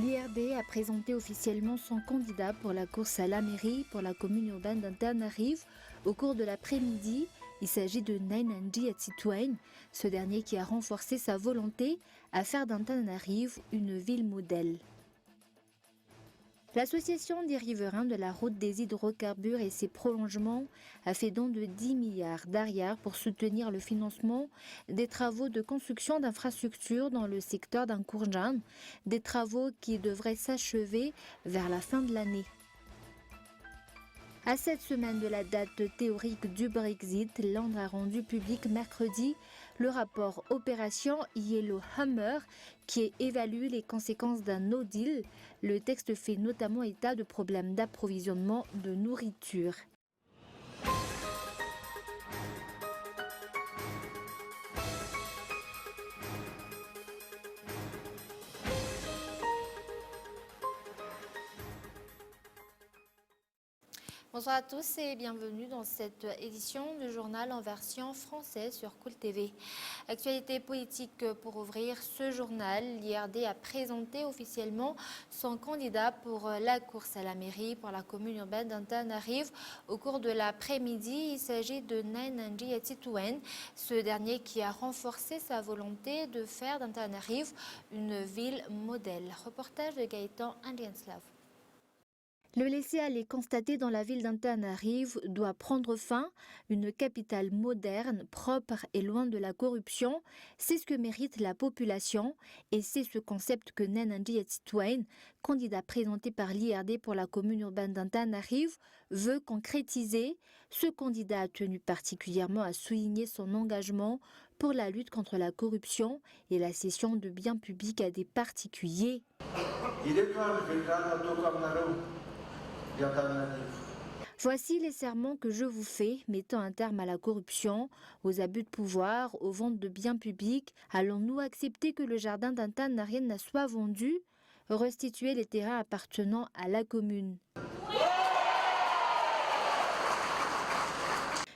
L'IRD a présenté officiellement son candidat pour la course à la mairie pour la commune urbaine d'Antananarive au cours de l'après-midi. Il s'agit de Nainanji Atsitwain, ce dernier qui a renforcé sa volonté à faire d'Antananarive une ville modèle. L'association des riverains de la route des hydrocarbures et ses prolongements a fait don de 10 milliards d'ariars pour soutenir le financement des travaux de construction d'infrastructures dans le secteur d'Ankourjan, des travaux qui devraient s'achever vers la fin de l'année. À 7 semaines de la date théorique du Brexit, Londres a rendu public mercredi le rapport Opération Yellowhammer qui évalue les conséquences d'un no deal. Le texte fait notamment état de problèmes d'approvisionnement de nourriture. Bonsoir à tous et bienvenue dans cette édition du journal en version française sur Cool TV. Actualité politique pour ouvrir ce journal. L'IRD a présenté officiellement son candidat pour la course à la mairie pour la commune urbaine d'Antananarive au cours de l'après-midi. Il s'agit de Nainanji Atsitwain, ce dernier qui a renforcé sa volonté de faire d'Antananarive une ville modèle. Reportage de Gaëtan Andrienslav. Le laisser-aller constaté dans la ville d'Antananarive doit prendre fin. Une capitale moderne, propre et loin de la corruption, c'est ce que mérite la population et c'est ce concept que Nainanji Atsitwain, candidat présenté par l'IRD pour la commune urbaine d'Antananarive, veut concrétiser. Ce candidat a tenu particulièrement à souligner son engagement pour la lutte contre la corruption et la cession de biens publics à des particuliers. Voici les serments que je vous fais, mettant un terme à la corruption, aux abus de pouvoir, aux ventes de biens publics. Allons-nous accepter que le jardin d'Antananarive soit vendu, restituer les terrains appartenant à la commune?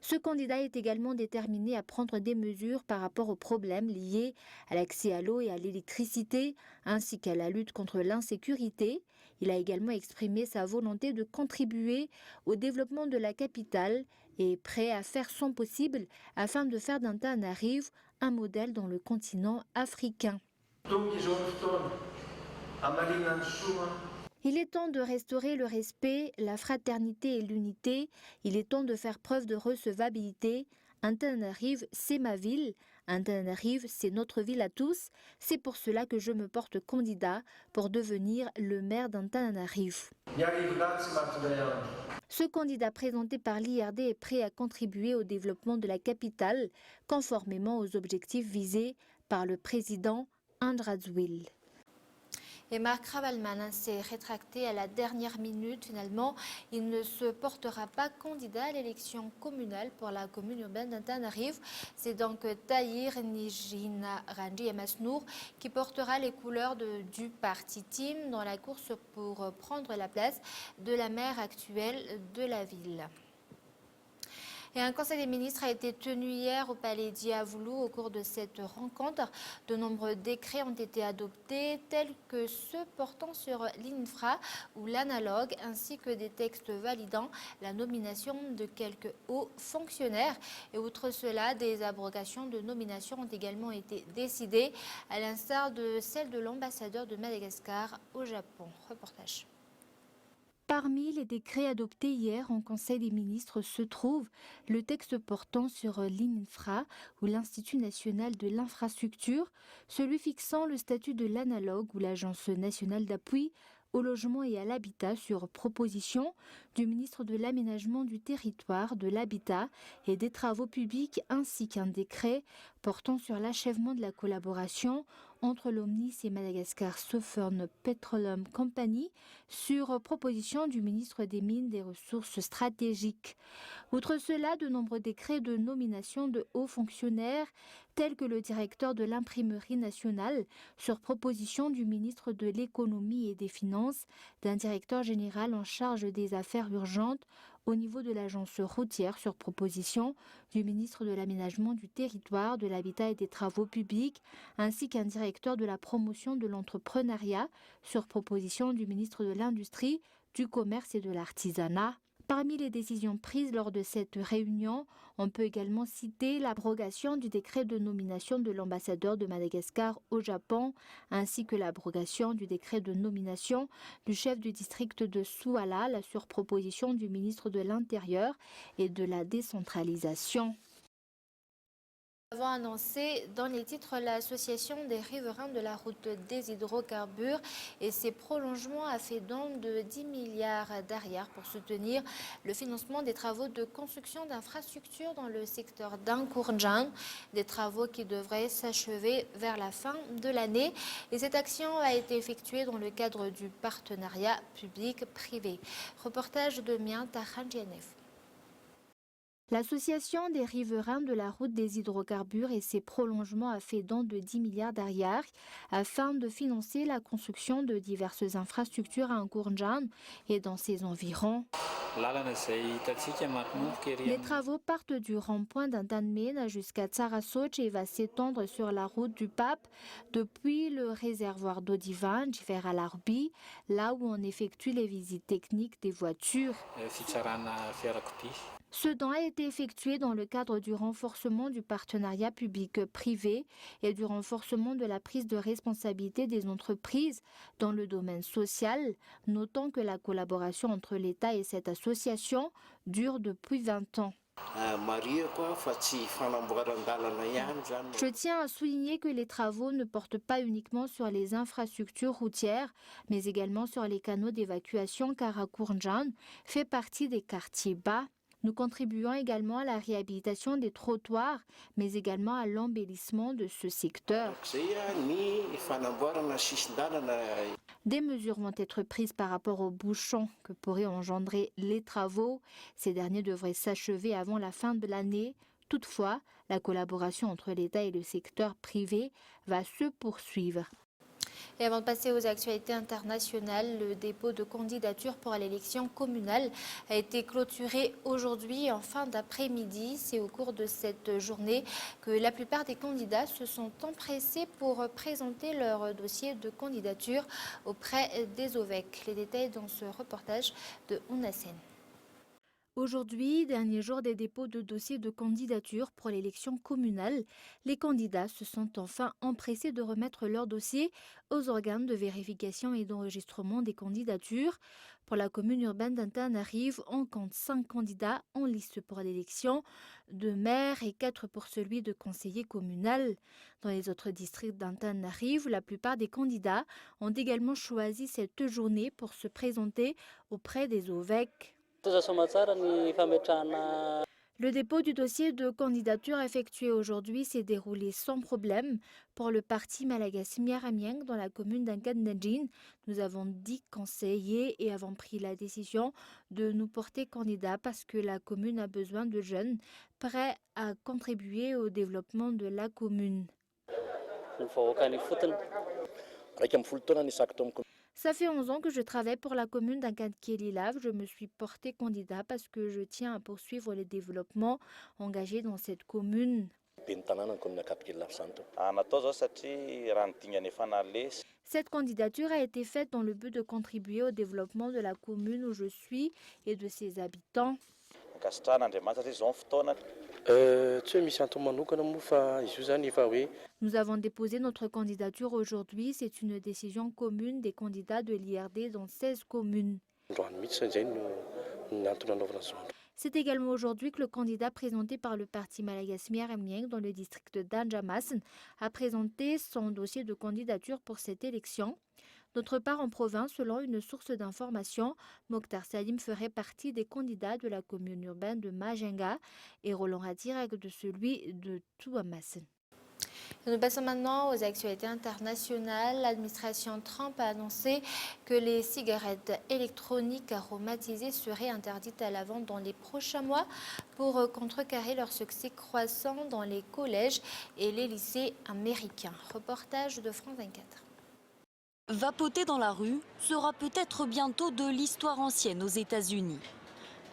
Ce candidat est également déterminé à prendre des mesures par rapport aux problèmes liés à l'accès à l'eau et à l'électricité, ainsi qu'à la lutte contre l'insécurité. Il a également exprimé sa volonté de contribuer au développement de la capitale et est prêt à faire son possible afin de faire d'Antananarive un modèle dans le continent africain. Il est temps de restaurer le respect, la fraternité et l'unité. Il est temps de faire preuve de recevabilité. Antananarive, c'est ma ville. Antananarive, c'est notre ville à tous. C'est pour cela que je me porte candidat pour devenir le maire d'Antananarive. Ce candidat présenté par l'IRD est prêt à contribuer au développement de la capitale, conformément aux objectifs visés par le président Andrazwil. Et Marc Ravalman s'est rétracté à la dernière minute. Finalement, il ne se portera pas candidat à l'élection communale pour la commune urbaine d'Antananarive. C'est donc Tahir Nijina Ranji Masnour qui portera les couleurs du parti Team dans la course pour prendre la place de la maire actuelle de la ville. Et un conseil des ministres a été tenu hier au palais Diavoulou. Au cours de cette rencontre, de nombreux décrets ont été adoptés, tels que ceux portant sur l'INFRA ou l'analogue, ainsi que des textes validant la nomination de quelques hauts fonctionnaires. Et outre cela, des abrogations de nominations ont également été décidées, à l'instar de celle de l'ambassadeur de Madagascar au Japon. Reportage. Parmi les décrets adoptés hier en Conseil des ministres se trouve le texte portant sur l'INFRA ou l'Institut national de l'infrastructure, celui fixant le statut de l'analogue ou l'Agence nationale d'appui au logement et à l'habitat sur proposition du ministre de l'Aménagement du territoire, de l'Habitat et des Travaux publics, ainsi qu'un décret portant sur l'achèvement de la collaboration entre l'Omnis et Madagascar Southern Petroleum Company sur proposition du ministre des Mines des Ressources stratégiques. Outre cela, de nombreux décrets de nomination de hauts fonctionnaires tel que le directeur de l'imprimerie nationale, sur proposition du ministre de l'économie et des finances, d'un directeur général en charge des affaires urgentes, au niveau de l'agence routière sur proposition du ministre de l'aménagement du territoire, de l'habitat et des travaux publics, ainsi qu'un directeur de la promotion de l'entrepreneuriat sur proposition du ministre de l'Industrie, du Commerce et de l'Artisanat. Parmi les décisions prises lors de cette réunion, on peut également citer l'abrogation du décret de nomination de l'ambassadeur de Madagascar au Japon, ainsi que l'abrogation du décret de nomination du chef du district de Souala sur proposition du ministre de l'Intérieur et de la décentralisation. Nous avons annoncé dans les titres l'association des riverains de la route des hydrocarbures et ses prolongements a fait don de 10 milliards d'arrière pour soutenir le financement des travaux de construction d'infrastructures dans le secteur d'Ankourjan, des travaux qui devraient s'achever vers la fin de l'année. Et cette action a été effectuée dans le cadre du partenariat public-privé. Reportage de Mien Tahanjianef. L'association des riverains de la route des hydrocarbures et ses prolongements a fait don de 10 milliards d'arrière afin de financer la construction de diverses infrastructures à Ankourjan et dans ses environs. Les travaux partent du rond-point d'Antanmena jusqu'à Tsarasoch et va s'étendre sur la route du Pape depuis le réservoir d'Odivanj vers Alarbi, là où on effectue les visites techniques des voitures. Ce don a été effectué dans le cadre du renforcement du partenariat public-privé et du renforcement de la prise de responsabilité des entreprises dans le domaine social, notant que la collaboration entre l'État et cette association dure depuis 20 ans. Je tiens à souligner que les travaux ne portent pas uniquement sur les infrastructures routières, mais également sur les canaux d'évacuation car Ankourjan fait partie des quartiers bas. Nous contribuons également à la réhabilitation des trottoirs, mais également à l'embellissement de ce secteur. Des mesures vont être prises par rapport aux bouchons que pourraient engendrer les travaux. Ces derniers devraient s'achever avant la fin de l'année. Toutefois, la collaboration entre l'État et le secteur privé va se poursuivre. Et avant de passer aux actualités internationales, le dépôt de candidature pour l'élection communale a été clôturé aujourd'hui en fin d'après-midi. C'est au cours de cette journée que la plupart des candidats se sont empressés pour présenter leur dossier de candidature auprès des OVEC. Les détails dans ce reportage de Ounassen. Aujourd'hui, dernier jour des dépôts de dossiers de candidature pour l'élection communale, les candidats se sont enfin empressés de remettre leur dossier aux organes de vérification et d'enregistrement des candidatures. Pour la commune urbaine d'Antananarivo, on compte 5 candidats en liste pour l'élection de maire et 4 pour celui de conseiller communal. Dans les autres districts d'Antananarivo, la plupart des candidats ont également choisi cette journée pour se présenter auprès des OVEC. Le dépôt du dossier de candidature effectué aujourd'hui s'est déroulé sans problème. Pour le parti Malagasy Miaramieng dans la commune d'Ankandjin, nous avons 10 conseillers et avons pris la décision de nous porter candidats parce que la commune a besoin de jeunes prêts à contribuer au développement de la commune. Ça fait 11 ans que je travaille pour la commune d'Ankandjin. Je me suis porté candidat parce que je tiens à poursuivre les développements engagés dans cette commune. Cette candidature a été faite dans le but de contribuer au développement de la commune où je suis et de ses habitants. Nous avons déposé notre candidature aujourd'hui. C'est une décision commune des candidats de l'IRD dans 16 communes. C'est également aujourd'hui que le candidat présenté par le parti Malagasy Miaramieng dans le district d'Anjamasen a présenté son dossier de candidature pour cette élection. D'autre part, en province, selon une source d'information, Mokhtar Salim ferait partie des candidats de la commune urbaine de Majinga et Roland Radirak de celui de Touamasen. Nous passons maintenant aux actualités internationales. L'administration Trump a annoncé que les cigarettes électroniques aromatisées seraient interdites à la vente dans les prochains mois pour contrecarrer leur succès croissant dans les collèges et les lycées américains. Reportage de France 24. Vapoter dans la rue sera peut-être bientôt de l'histoire ancienne aux États-Unis.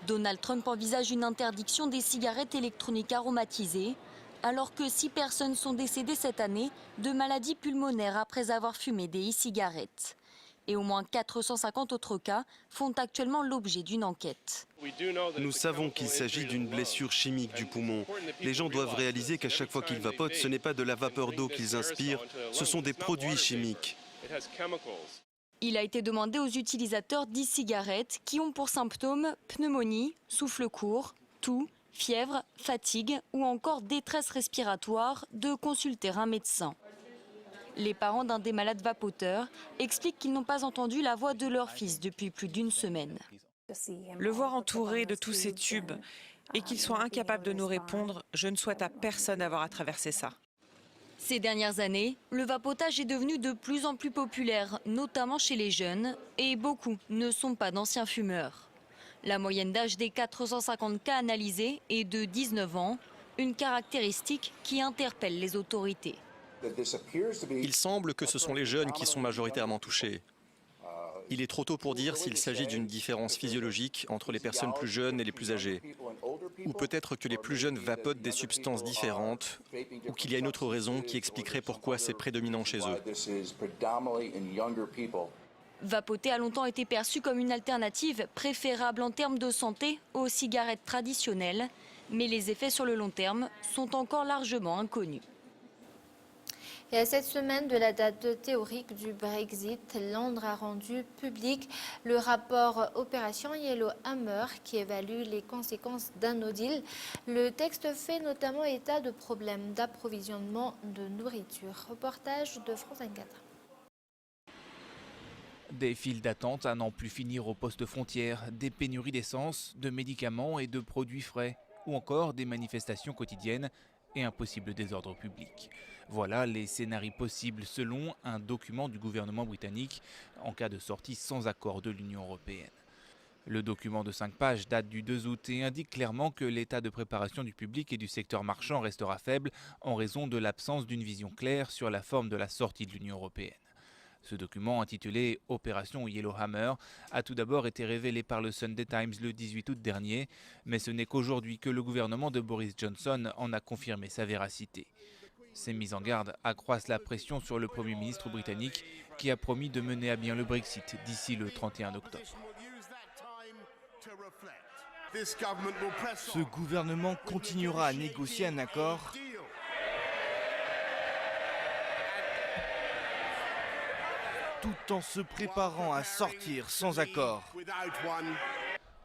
Donald Trump envisage une interdiction des cigarettes électroniques aromatisées, alors que 6 personnes sont décédées cette année de maladies pulmonaires après avoir fumé des e-cigarettes. Et au moins 450 autres cas font actuellement l'objet d'une enquête. Nous savons qu'il s'agit d'une blessure chimique du poumon. Les gens doivent réaliser qu'à chaque fois qu'ils vapotent, ce n'est pas de la vapeur d'eau qu'ils inspirent, ce sont des produits chimiques. Il a été demandé aux utilisateurs d'e-cigarettes qui ont pour symptômes pneumonie, souffle court, toux, fièvre, fatigue ou encore détresse respiratoire de consulter un médecin. Les parents d'un des malades vapoteurs expliquent qu'ils n'ont pas entendu la voix de leur fils depuis plus d'une semaine. Le voir entouré de tous ces tubes et qu'il soit incapable de nous répondre, je ne souhaite à personne d'avoir à traverser ça. Ces dernières années, le vapotage est devenu de plus en plus populaire, notamment chez les jeunes, et beaucoup ne sont pas d'anciens fumeurs. La moyenne d'âge des 450 cas analysés est de 19 ans, une caractéristique qui interpelle les autorités. Il semble que ce sont les jeunes qui sont majoritairement touchés. Il est trop tôt pour dire s'il s'agit d'une différence physiologique entre les personnes plus jeunes et les plus âgées. Ou peut-être que les plus jeunes vapotent des substances différentes, ou qu'il y a une autre raison qui expliquerait pourquoi c'est prédominant chez eux. Vapoter a longtemps été perçu comme une alternative préférable en termes de santé aux cigarettes traditionnelles, mais les effets sur le long terme sont encore largement inconnus. Et à cette semaine de la date théorique du Brexit, Londres a rendu public le rapport Opération Yellowhammer qui évalue les conséquences d'un no deal. Le texte fait notamment état de problèmes d'approvisionnement de nourriture. Reportage de France 24. Des files d'attente à n'en plus finir aux postes frontières, des pénuries d'essence, de médicaments et de produits frais, ou encore des manifestations quotidiennes et un possible désordre public. Voilà les scénarios possibles selon un document du gouvernement britannique en cas de sortie sans accord de l'Union européenne. Le document de 5 pages date du 2 août et indique clairement que l'état de préparation du public et du secteur marchand restera faible en raison de l'absence d'une vision claire sur la forme de la sortie de l'Union européenne. Ce document, intitulé « Opération Yellowhammer », a tout d'abord été révélé par le Sunday Times le 18 août dernier, mais ce n'est qu'aujourd'hui que le gouvernement de Boris Johnson en a confirmé sa véracité. Ces mises en garde accroissent la pression sur le Premier ministre britannique qui a promis de mener à bien le Brexit d'ici le 31 octobre. Ce gouvernement continuera à négocier un accord tout en se préparant à sortir sans accord.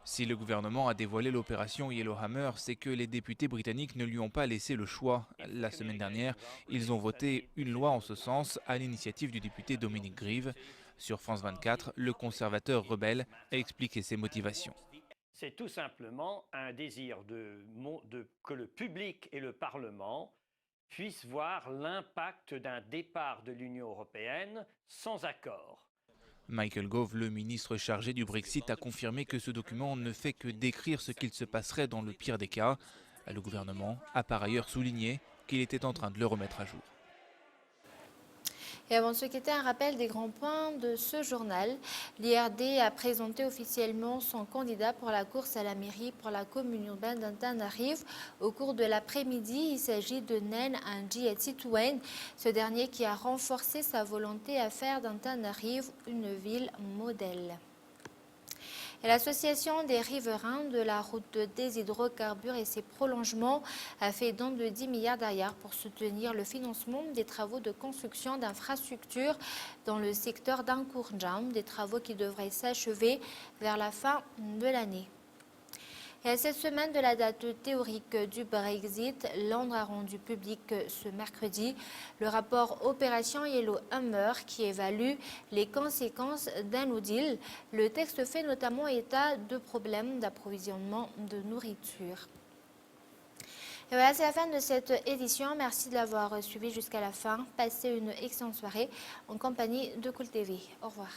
Si le gouvernement a dévoilé l'opération Yellowhammer, c'est que les députés britanniques ne lui ont pas laissé le choix. La semaine dernière, ils ont voté une loi en ce sens à l'initiative du député Dominic Grieve. Sur France 24, le conservateur rebelle a expliqué ses motivations. C'est tout simplement un désir que le public et le Parlement puissent voir l'impact d'un départ de l'Union européenne sans accord. Michael Gove, le ministre chargé du Brexit, a confirmé que ce document ne fait que décrire ce qu'il se passerait dans le pire des cas. Le gouvernement a par ailleurs souligné qu'il était en train de le remettre à jour. Et avant de se quitter, un rappel des grands points de ce journal. L'IRD a présenté officiellement son candidat pour la course à la mairie pour la commune urbaine d'Antananarivo. Au cours de l'après-midi, il s'agit de Nen Anji-Titouane, ce dernier qui a renforcé sa volonté à faire d'Antananarivo une ville modèle. Et l'association des riverains de la route des hydrocarbures et ses prolongements a fait don de 10 milliards d'ayars pour soutenir le financement des travaux de construction d'infrastructures dans le secteur d'Ankourjam, des travaux qui devraient s'achever vers la fin de l'année. Et à cette semaine de la date théorique du Brexit, Londres a rendu public ce mercredi le rapport Opération Yellowhammer qui évalue les conséquences d'un no deal. Le texte fait notamment état de problèmes d'approvisionnement de nourriture. Et voilà, c'est la fin de cette édition. Merci de l'avoir suivi jusqu'à la fin. Passez une excellente soirée en compagnie de Cool TV. Au revoir.